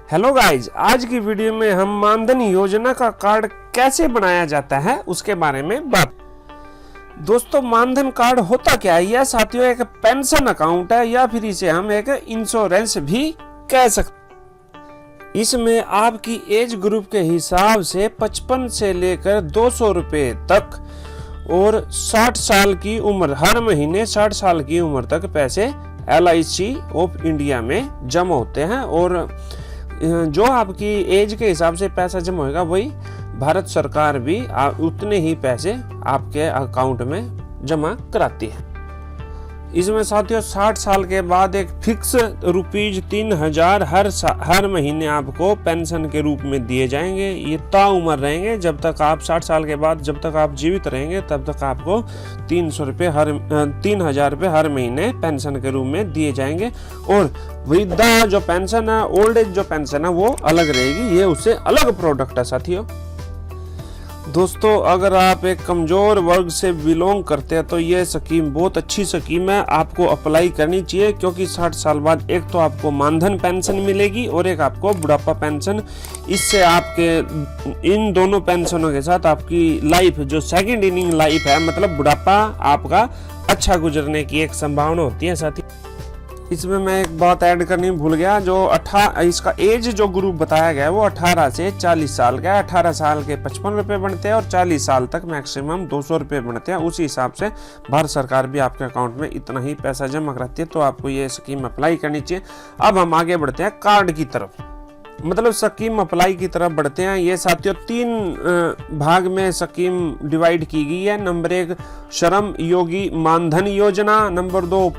Hello guys, आज की video में हम मानधन योजना का कार्ड कैसे बनाया जाता है उसके बारे में बात। दोस्तों, मानधन कार्ड होता क्या है? यह साथियों एक पेंशन अकाउंट है या फिर इसे हम एक इंश्योरेंस भी कह सकते। इसमें आपकी एज ग्रुप के हिसाब से 55 से लेकर 200 रुपए तक और 60 साल की उम्र, हर महीने 60 साल की उम्र तक पैसे LIC ऑफ इंडिया में जमा होते हैं और जो आपकी एज के हिसाब से पैसा जमा होगा वही भारत सरकार भी उतने ही पैसे आपके अकाउंट में जमा कराती है। इसमें साथियों 60 साल के बाद एक फिक्स ₹3000 हर महीने आपको पेंशन के रूप में दिए जाएंगे। ये ताउम्र रहेंगे, जब तक आप 60 साल के बाद जब तक आप जीवित रहेंगे तब तक आपको 3000 रुपये हर महीने पेंशन के रूप में दिए जाएंगे। और वृद्धा जो पेंशन है, ओल्ड एज जो पेंशन है वो अलग रहेगी, ये उससे अलग प्रोडक्ट है साथियों। दोस्तों, अगर आप एक कमजोर वर्ग से बिलोंग करते हैं तो ये स्कीम बहुत अच्छी स्कीम है, आपको अप्लाई करनी चाहिए, क्योंकि 60 साल बाद एक तो आपको मानधन पेंशन मिलेगी और एक आपको बुढ़ापा पेंशन। इससे आपके इन दोनों पेंशनों के साथ आपकी लाइफ जो सेकंड इनिंग लाइफ है, मतलब बुढ़ापा आपका अच्छा गुजरने की एक संभावना होती है। साथ ही इसमें मैं एक बात ऐड करनी भूल गया, जो इसका एज जो ग्रुप बताया गया है वो 18 से 40 साल का है। 18 साल के 55 रुपये बनते हैं और 40 साल तक मैक्सिमम 200 रुपये बनते हैं। उसी हिसाब से भारत सरकार भी आपके अकाउंट में इतना ही पैसा जमा कराती है, तो आपको ये स्कीम अप्लाई करनी चाहिए। अब हम आगे बढ़ते हैं कार्ड की तरफ, मतलब स्कीम अप्लाई की तरफ बढ़ते हैं। ये साथियों 3 भाग में स्कीम डिवाइड की गई है। नंबर 1 श्रम योगी मानधन योजना, नंबर 2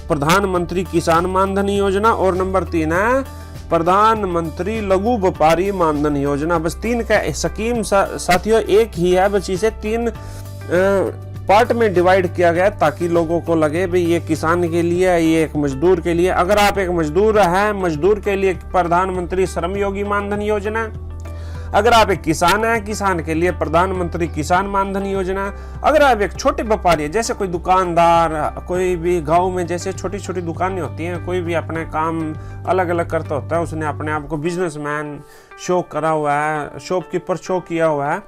प्रधानमंत्री किसान मानधन योजना और नंबर 3 है प्रधानमंत्री लघु व्यापारी मानधन योजना। बस 3 का स्कीम साथियों एक ही है, बस इसे 3 पार्ट में डिवाइड किया गया ताकि लोगों को लगे भाई ये किसान के लिए है, ये एक मजदूर के लिए। अगर आप एक मजदूर हैं, मजदूर के लिए प्रधानमंत्री श्रम योगी मानधन योजना। अगर आप एक किसान हैं, किसान के लिए प्रधानमंत्री किसान मानधन योजना। अगर आप एक छोटे व्यापारी है, जैसे कोई दुकानदार, कोई भी गांव में जैसे छोटी छोटी दुकानें होती हैं, कोई भी अपने काम अलग अलग करता होता है, उसने अपने आप को बिजनेसमैन शो करा हुआ है, शॉपकीपर शो किया हुआ है,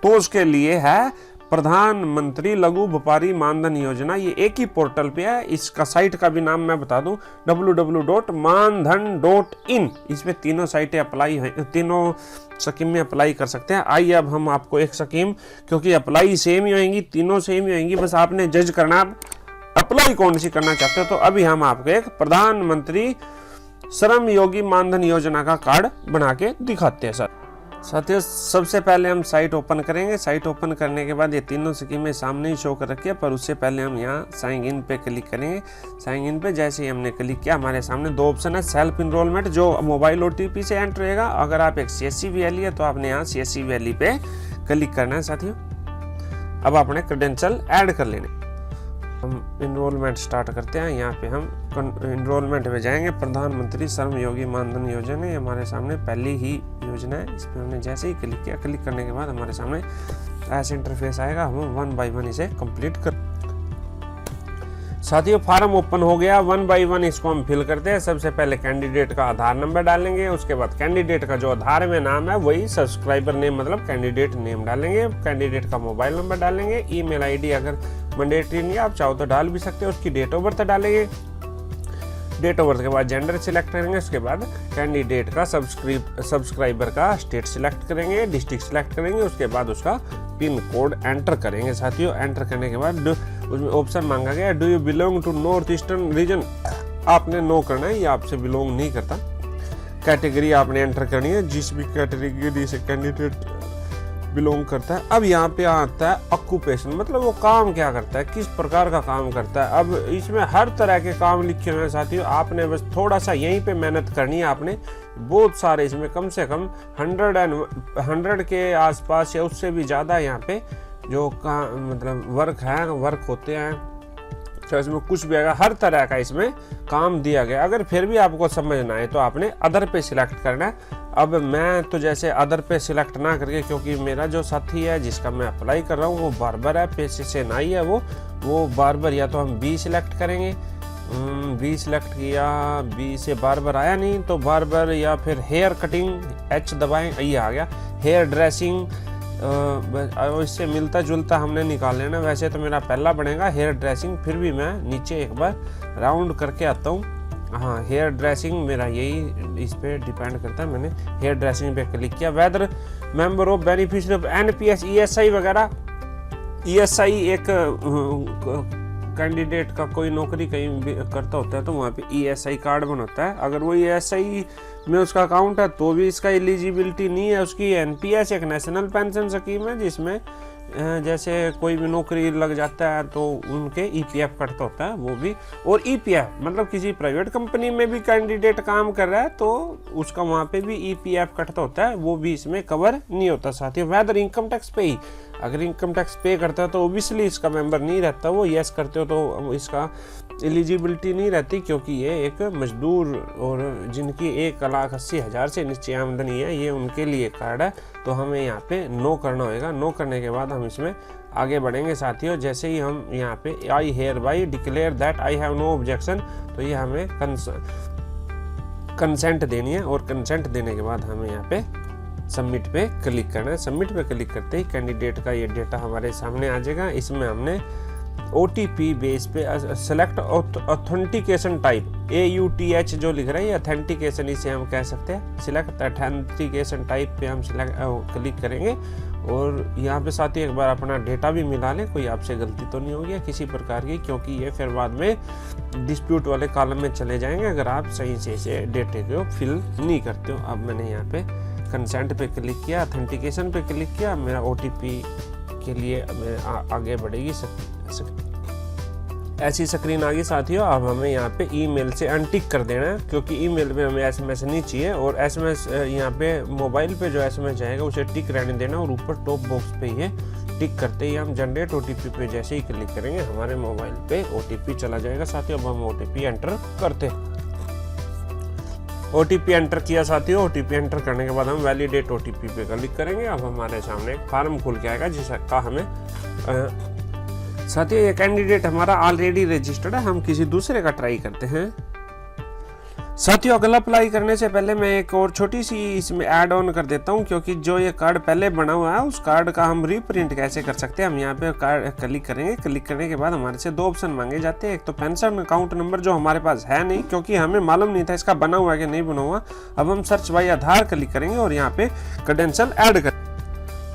तो उसके लिए है प्रधानमंत्री लघु व्यापारी मानधन योजना। ये एक ही पोर्टल पे है। इसका साइट का भी नाम मैं बता दूं, www.mandhan.in। इसमें तीनों साइटें अप्लाई है, तीनों स्कीम में अप्लाई कर सकते हैं। आइए अब हम आपको एक स्कीम, क्योंकि अप्लाई सेम ही होंगी, तीनों सेम ही होंगी, बस आपने जज करना अप्लाई कौन सी करना चाहते हो। तो अभी हम आपको एक प्रधानमंत्री श्रम योगी मानधन योजना का कार्ड बना के दिखाते हैं। साथियों, सबसे पहले हम साइट ओपन करेंगे। साइट ओपन करने के बाद ये तीनों स्कीमें सामने ही शो कर रखी है, पर उससे पहले हम यहाँ साइन इन पे क्लिक करेंगे। साइन इन पे जैसे ही हमने क्लिक किया, हमारे सामने 2 ऑप्शन है। सेल्फ इनरोलमेंट जो मोबाइल OTP से एंटर रहेगा। अगर आप एक CSC वैली है तो आपने यहाँ CSC वैली पे क्लिक करना है। साथियों, अब आपने क्रेडेंशियल ऐड कर लेने। हम इनरोलमेंट स्टार्ट करते हैं। यहाँ पे हम इनरोलमेंट में जाएंगे। प्रधानमंत्री श्रम योगी मानधन योजना, ये हमारे सामने पहली ही योजना है। इस पर हमने जैसे ही क्लिक किया, क्लिक करने के बाद हमारे सामने ऐसा इंटरफेस आएगा। हम 1 बाय 1 इसे कंप्लीट कर। साथियों, फॉर्म ओपन हो गया। 1 बाय 1 इसको हम फिल करते हैं। सबसे पहले कैंडिडेट का आधार नंबर डालेंगे, उसके बाद कैंडिडेट का जो आधार में नाम है वही सब्सक्राइबर नेम मतलब कैंडिडेट नेम डालेंगे। कैंडिडेट का मोबाइल नंबर डालेंगे। ईमेल आईडी अगर मैंडेटरी नहीं है, आप चाहो तो डाल भी सकते हो। उसकी डेट ऑफ बर्थ डालेंगे। डेट ऑफ बर्थ के बाद जेंडर सिलेक्ट करेंगे। उसके बाद कैंडिडेट का सब्सक्राइबर का स्टेट सिलेक्ट करेंगे, डिस्ट्रिक्ट सिलेक्ट करेंगे। उसके बाद उसका पिन कोड एंटर करेंगे। साथियों, एंटर करने के बाद उसमें ऑप्शन मांगा गया, do you belong to north eastern region. आपने नो करना है, ये आपसे बिलोंग नहीं करता। कैटेगरी आपने एंटर करनी है, जिस भी कैटेगरी से कैंडिडेट बिलोंग करता है। अब यहाँ पे आता है ऑक्यूपेशन, मतलब वो काम क्या करता है, किस प्रकार का काम करता है। अब इसमें हर तरह के काम लिखे हुए हैं साथियों। आपने बस थोड़ा सा यहीं पे मेहनत करनी है। आपने बहुत सारे इसमें कम से कम 100 के आसपास या उससे भी ज़्यादा यहाँ पे जो मतलब वर्क होते हैं, तो इसमें कुछ भी आएगा, हर तरह का इसमें काम दिया गया। अगर फिर भी आपको समझना है तो आपने अदर पे सिलेक्ट करना है। अब मैं तो जैसे अदर पे सिलेक्ट ना करके, क्योंकि मेरा जो साथी है जिसका मैं अप्लाई कर रहा हूँ वो बार्बर है, पेशे से नाई है वो बार्बर, या तो हम B सिलेक्ट करेंगे बी सिलेक्ट किया, बी से बार्बर आया नहीं तो बार्बर या फिर हेयर कटिंग, एच दबाएं, ये आ गया। हेयर ड्रेसिंग, इससे मिलता जुलता हमने निकाल लेना। वैसे तो मेरा पहला बनेगा हेयर ड्रेसिंग, फिर भी मैं नीचे एक बार राउंड करके आता हूँ। हाँ, हेयर ड्रेसिंग मेरा यही इस पे डिपेंड करता है। मैंने हेयर ड्रेसिंग पे क्लिक किया। Whether member of beneficiary of NPS, ESI वगैरह। ईएसआई एक कैंडिडेट का कोई नौकरी कहीं भी करता होता है तो वहाँ पे ईएसआई कार्ड बनता है। अगर वो ईएसआई में उसका अकाउंट है तो भी इसका एलिजिबिलिटी नहीं है। उसकी एनपीएस एक नेशनल पेंशन स्कीम है जिसमें जैसे कोई भी नौकरी लग जाता है तो उनके ईपीएफ कटता होता है वो भी। और ईपीएफ मतलब किसी प्राइवेट कंपनी में भी कैंडिडेट काम कर रहा है तो उसका वहाँ पे भी ईपीएफ कटता होता है, वो भी इसमें कवर नहीं होता साथियों। वेदर इनकम टैक्स पे ही, अगर इनकम टैक्स पे करता है तो ओबियसली इसका मेंबर नहीं रहता। वो यस करते हो तो इसका एलिजिबिलिटी नहीं रहती, क्योंकि ये एक मजदूर और जिनकी 1,80,000 से नीचे आमदनी है, ये उनके लिए कार्ड है। तो हमें यहाँ पे नो करना होगा। नो करने के बाद हम इसमें आगे बढ़ेंगे साथियों। जैसे ही हम यहाँ पे I hereby declare that I have no objection, तो ये हमें कंसेंट देनी है। और कंसेंट देने के बाद हमें यहाँ पे सबमिट पे क्लिक करना है। सबमिट पे क्लिक करते ही कैंडिडेट का ये डेटा हमारे सामने आ जाएगा। इसमें हमने OTP बेस पे सेलेक्ट ऑथेंटिकेशन टाइप, AUTH जो लिख रहा है ये ऑथेंटिकेशन, इसे हम कह सकते हैं। सिलेक्ट ऑथेंटिकेशन टाइप पे हम क्लिक करेंगे। और यहाँ पे साथ ही एक बार अपना डेटा भी मिला लें, कोई आपसे गलती तो नहीं होगी किसी प्रकार की, क्योंकि ये फिर बाद में डिस्प्यूट वाले कॉलम में चले जाएंगे अगर आप सही से इसे डेटे को फिल नहीं करते हो। अब मैंने यहाँ पे कंसेंट पे क्लिक किया, ऑथेंटिकेशन पे क्लिक किया। मेरा OTP के लिए आगे बढ़ेगी ऐसी स्क्रीन आ गई साथियों। अब हमें यहाँ पे ईमेल से अनटिक कर देना है, क्योंकि ईमेल में हमें SMS नहीं चाहिए। और SMS यहाँ पे मोबाइल पे जो SMS जाएगा उसे टिक रहने देना। और ऊपर टॉप बॉक्स पे ये टिक करते ही हम जनरेट OTP पे जैसे ही क्लिक करेंगे हमारे मोबाइल पे OTP चला जाएगा साथियों। अब हम OTP एंटर करते हैं। OTP एंटर किया साथियों। OTP एंटर करने के बाद हम वैलिडेट OTP पे क्लिक करेंगे। अब हमारे सामने एक फॉर्म खुल के आएगा जिसका हमें साथियों ये कैंडिडेट हमारा ऑलरेडी रजिस्टर्ड है, हम किसी दूसरे का ट्राई करते हैं। साथियों अगला अप्लाई करने से पहले मैं एक और छोटी सी इसमें ऐड ऑन कर देता हूं, क्योंकि जो ये कार्ड पहले बना हुआ है उस कार्ड का हम रीप्रिंट कैसे कर सकते हैं। हम यहाँ पे कार्ड क्लिक करेंगे। क्लिक करने के बाद हमारे से 2 ऑप्शन मांगे जाते हैं। एक तो पेंशन अकाउंट नंबर जो हमारे पास है नहीं, क्योंकि हमें मालूम नहीं था इसका बना हुआ है कि नहीं बना हुआ। अब हम सर्च बाय आधार क्लिक करेंगे और यहाँ पे क्रेडेंशियल ऐड कर,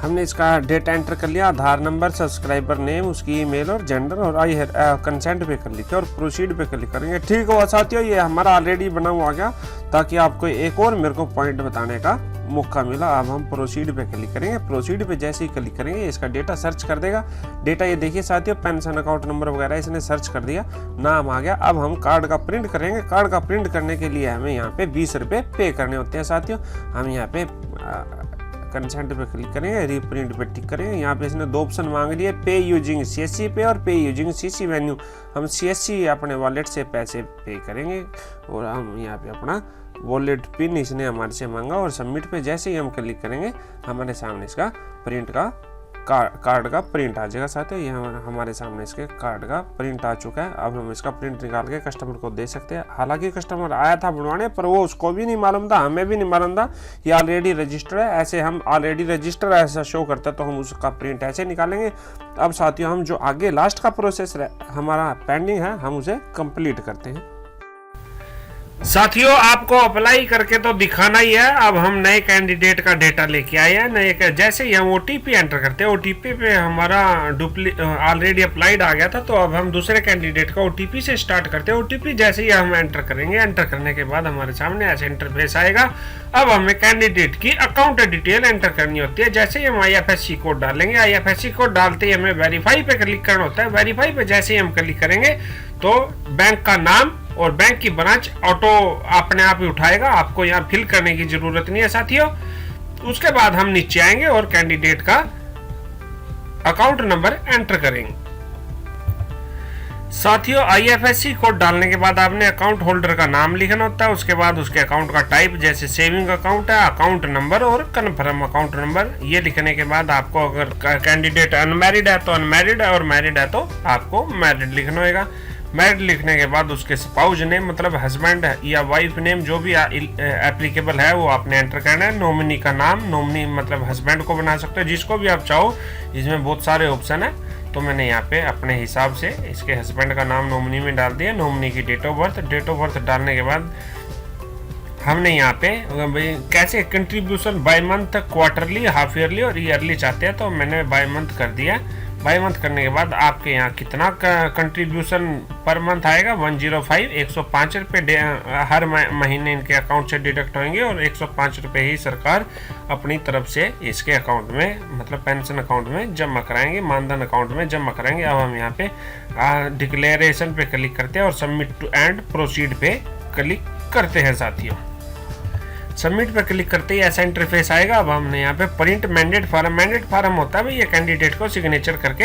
हमने इसका डेटा एंटर कर लिया, आधार नंबर, सब्सक्राइबर नेम, उसकी ईमेल और जेंडर, और आई कंसेंट पे क्लिक किया और प्रोसीड पे क्लिक करेंगे। ठीक हुआ साथियों, ये हमारा ऑलरेडी बना हुआ आ गया, ताकि आपको एक और मेरे को पॉइंट बताने का मौका मिला। अब हम प्रोसीड पे क्लिक करेंगे। प्रोसीड पे जैसे ही क्लिक करेंगे इसका डेटा सर्च कर देगा। डेटा ये देखिए साथियों, पेंशन अकाउंट नंबर वगैरह इसने सर्च कर दिया, नाम आ गया। अब हम कार्ड का प्रिंट करेंगे। कार्ड का प्रिंट करने के लिए हमें यहाँ पे 20 रुपये पे करने होते हैं साथियों। हम यहाँ पे कंसेंट पे क्लिक करेंगे, रीप्रिंट पे टिक करेंगे। यहाँ पे इसने 2 ऑप्शन मांग लिए, पे यूजिंग CSC पे और पे यूजिंग CC वेन्यू। हम CSC अपने वॉलेट से पैसे पे करेंगे और हम यहाँ पे अपना वॉलेट पिन इसने हमारे से मांगा। और सबमिट पे जैसे ही हम क्लिक करेंगे हमारे सामने इसका प्रिंट का कार्ड का प्रिंट आ जाएगा साथियों। ये हमारे सामने इसके कार्ड का प्रिंट आ चुका है। अब हम इसका प्रिंट निकाल के कस्टमर को दे सकते हैं। हालांकि कस्टमर आया था बनवाने, पर वो उसको भी नहीं मालूम था, हमें भी नहीं मालूम था ये ऑलरेडी रजिस्टर है। ऐसे हम ऑलरेडी रजिस्टर ऐसा शो करता है तो हम उसका प्रिंट ऐसे निकालेंगे। अब साथियों हम जो आगे लास्ट का प्रोसेस हमारा पेंडिंग है हम उसे कंप्लीट करते हैं। साथियों आपको अप्लाई करके तो दिखाना ही है। अब हम नए कैंडिडेट का डेटा लेके आए हैं। नए जैसे ही हम OTP एंटर करते हैं, OTP पे हमारा ऑलरेडी अप्लाइड आ गया था, तो अब हम दूसरे कैंडिडेट का OTP से स्टार्ट करते हैं। OTP जैसे ही हम एंटर करेंगे, एंटर करने के बाद हमारे सामने ऐसे इंटरफेस आएगा। अब हमें कैंडिडेट की अकाउंट डिटेल एंटर करनी होती है। जैसे ही हम IFSC कोड डालेंगे, IFSC कोड डालते ही हमें वेरीफाई पे क्लिक करना होता है। वेरीफाई पे जैसे ही हम क्लिक करेंगे तो बैंक का नाम और बैंक की ब्रांच ऑटो अपने आप ही उठाएगा, आपको यहाँ फिल करने की जरूरत नहीं है साथियों। उसके बाद हम नीचे आएंगे और कैंडिडेट का अकाउंट नंबर एंटर करेंगे। साथियों IFSC कोड डालने के बाद आपने अकाउंट होल्डर का नाम लिखना होता है। उसके बाद उसके अकाउंट का टाइप, जैसे सेविंग अकाउंट है, अकाउंट नंबर और कन्फर्म अकाउंट नंबर। ये लिखने के बाद आपको अगर कैंडिडेट अनमैरिड है तो अनमैरिड है और मैरिड है तो आपको मैरिड लिखना होगा। मैरिड लिखने के बाद उसके स्पाउस नेम मतलब हस्बैंड या वाइफ नेम जो भी एप्लीकेबल है वो आपने एंटर करना है। नॉमिनी का नाम, नॉमिनी मतलब हस्बैंड को बना सकते हो, जिसको भी आप चाहो, इसमें बहुत सारे ऑप्शन है। तो मैंने यहाँ पे अपने हिसाब से इसके हस्बैंड का नाम नॉमिनी में डाल दिया। नॉमिनी की डेट ऑफ बर्थ डालने के बाद हमने यहाँ पे कैसे contribution by month, quarterly, half yearly और ईयरली चाहते हैं, तो मैंने बाय मंथ कर दिया। बाय मंथ करने के बाद आपके यहाँ कितना कंट्रीब्यूशन पर मंथ आएगा, 105, 105 रुपये हर महीने इनके अकाउंट से डिडक्ट होंगे और 105 रुपये ही सरकार अपनी तरफ से इसके अकाउंट में मतलब पेंशन अकाउंट में जमा कराएंगे, मानधन अकाउंट में जमा कराएंगे। अब हम यहाँ पे डिक्लेरेशन पे क्लिक करते हैं और सबमिट टू एंड प्रोसीड पे क्लिक करते हैं साथियों। सबमिट पर क्लिक करते ही ऐसा इंटरफेस आएगा। अब हमने यहाँ पे प्रिंट मैंडेट फार्म होता है भाई, ये कैंडिडेट को सिग्नेचर करके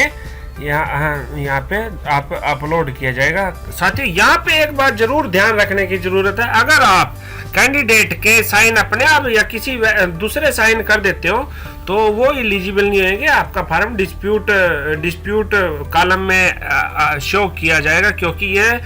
यहाँ पे आप अपलोड किया जाएगा। साथियों यहाँ पे एक बात जरूर ध्यान रखने की जरूरत है, अगर आप कैंडिडेट के साइन अपने आप या किसी दूसरे साइन कर देते हो तो वो एलिजिबल नहीं होंगे। आपका फार्म डिस्प्यूट कॉलम में शो किया जाएगा, क्योंकि ये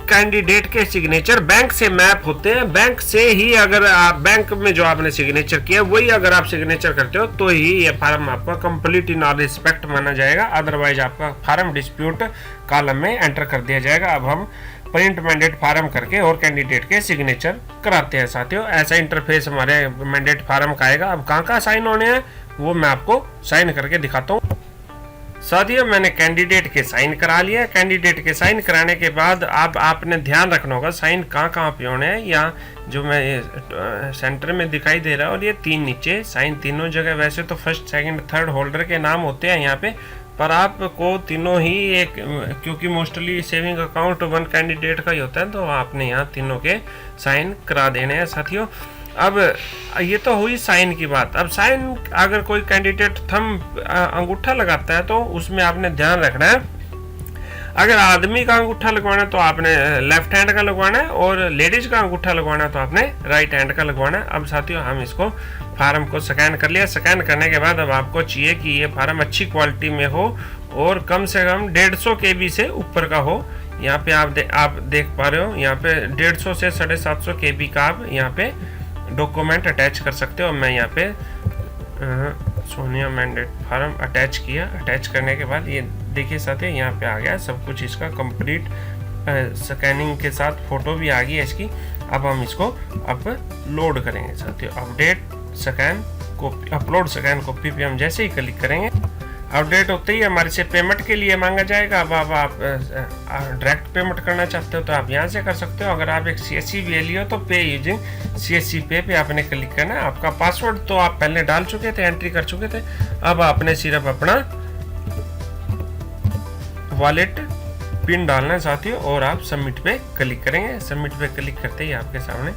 कैंडिडेट के सिग्नेचर बैंक से मैप होते हैं। बैंक से ही अगर आप बैंक में जो आपने सिग्नेचर किया वही अगर आप सिग्नेचर करते हो तो ही ये फार्म आपका कंप्लीट इन ऑल रिस्पेक्ट माना जाएगा, अदरवाइज आपका फार्म डिस्प्यूट कॉलम में एंटर कर दिया जाएगा। अब हम प्रिंट मैंडेट फार्म करके और कैंडिडेट के सिग्नेचर कराते हैं साथियों। ऐसा इंटरफेस हमारे मैंडेट फार्म का आएगा। अब कहाँ साइन होने हैं वो मैं आपको साइन करके दिखाता हूँ। साथियों मैंने कैंडिडेट के साइन करा लिया। कैंडिडेट के साइन कराने के बाद अब आपने ध्यान रखना होगा साइन कहाँ पे होने हैं। या जो मैं सेंटर में दिखाई दे रहा है और ये 3 नीचे साइन तीनों जगह। वैसे तो फर्स्ट सेकंड थर्ड होल्डर के नाम होते हैं यहाँ पे, पर आपको तीनों ही एक, क्योंकि मोस्टली सेविंग अकाउंट 1 कैंडिडेट का ही होता है, तो आपने यहाँ तीनों के साइन करा देने हैं साथियों। अब ये तो हुई साइन की बात। अब साइन अगर कोई कैंडिडेट थंब अंगूठा लगाता है तो उसमें आपने ध्यान रखना है, अगर आदमी का अंगूठा लगवाना है तो आपने लेफ्ट हैंड का लगवाना है और लेडीज का अंगूठा लगवाना है तो आपने राइट हैंड का लगवाना है। अब साथियों हम इसको फार्म को स्कैन कर लिया। स्कैन करने के बाद अब आपको चाहिए कि ये फार्म अच्छी क्वालिटी में हो और कम से कम 150 KB से ऊपर का हो। यहाँ पे आप देख पा रहे हो, यहाँ पे 150 से 750 KB का आप यहाँ पे डॉक्यूमेंट अटैच कर सकते हो। मैं यहाँ पे सोनिया मैंडेट फार्म अटैच किया। अटैच करने के बाद ये देखिए साथियों यहाँ पे आ गया सब कुछ इसका कंप्लीट स्कैनिंग के साथ फोटो भी आ गई है इसकी। अब हम इसको अपलोड करेंगे साथियों। Update scan copy, upload scan copy पे हम जैसे ही क्लिक करेंगे अपडेट होते ही हमारे से पेमेंट के लिए मांगा जाएगा। अब आप डायरेक्ट पेमेंट करना चाहते हो तो आप यहाँ से कर सकते हो। अगर आप एक CSC वैल्यू हो तो पे यूजिंग CSC पे आपने क्लिक करना है। आपका पासवर्ड तो आप पहले डाल चुके थे, एंट्री कर चुके थे। अब आपने सिर्फ अपना वॉलेट पिन डालना है साथियों और आप सबमिट पे क्लिक करेंगे। सबमिट पे क्लिक करते ही आपके सामने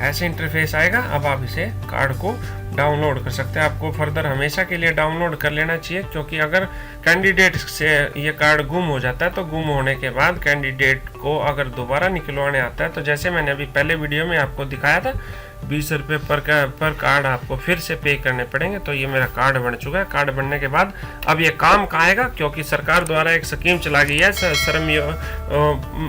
ऐसे इंटरफेस आएगा। अब आप इसे कार्ड को डाउनलोड कर सकते हैं। आपको फर्दर हमेशा के लिए डाउनलोड कर लेना चाहिए, क्योंकि अगर कैंडिडेट से ये कार्ड गुम हो जाता है तो गुम होने के बाद कैंडिडेट को अगर दोबारा निकलवाने आता है तो जैसे मैंने अभी पहले वीडियो में आपको दिखाया था 20 रुपये पर कार्ड आपको फिर से पे करने पड़ेंगे। तो ये मेरा कार्ड बन चुका है। कार्ड बनने के बाद अब ये काम का आएगा, क्योंकि सरकार द्वारा एक स्कीम चला गई है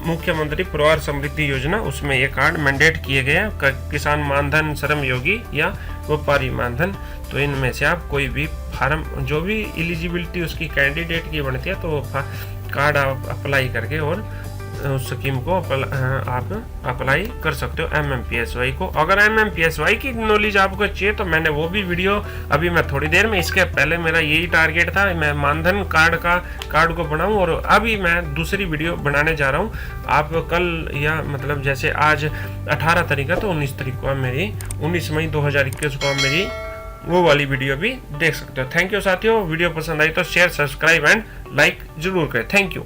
मुख्यमंत्री परिवार समृद्धि योजना, उसमें ये कार्ड मैंडेट किए गए हैं। किसान मानधन, श्रम योगी या व्यापारी मानधन, तो इनमें से आप कोई भी फार्म जो भी एलिजिबिलिटी उसकी कैंडिडेट की बनती है तो वो कार्ड आप अप्लाई करके और उस स्कीम को आप अप्लाई कर सकते हो MMPSY को। अगर MMPSY की नॉलेज आपको चाहिए तो मैंने वो भी वीडियो अभी मैं थोड़ी देर में, इसके पहले मेरा यही टारगेट था मैं मानधन कार्ड को बनाऊं और अभी मैं दूसरी वीडियो बनाने जा रहा हूं। आप कल या मतलब जैसे आज 18 तारीख है तो 19 तारीख को मेरी 19 मई 2021 को मेरी वो वाली वीडियो भी देख सकते हो। थैंक यू साथियों। वीडियो पसंद आई तो शेयर, सब्सक्राइब एंड लाइक जरूर करें। Thank you.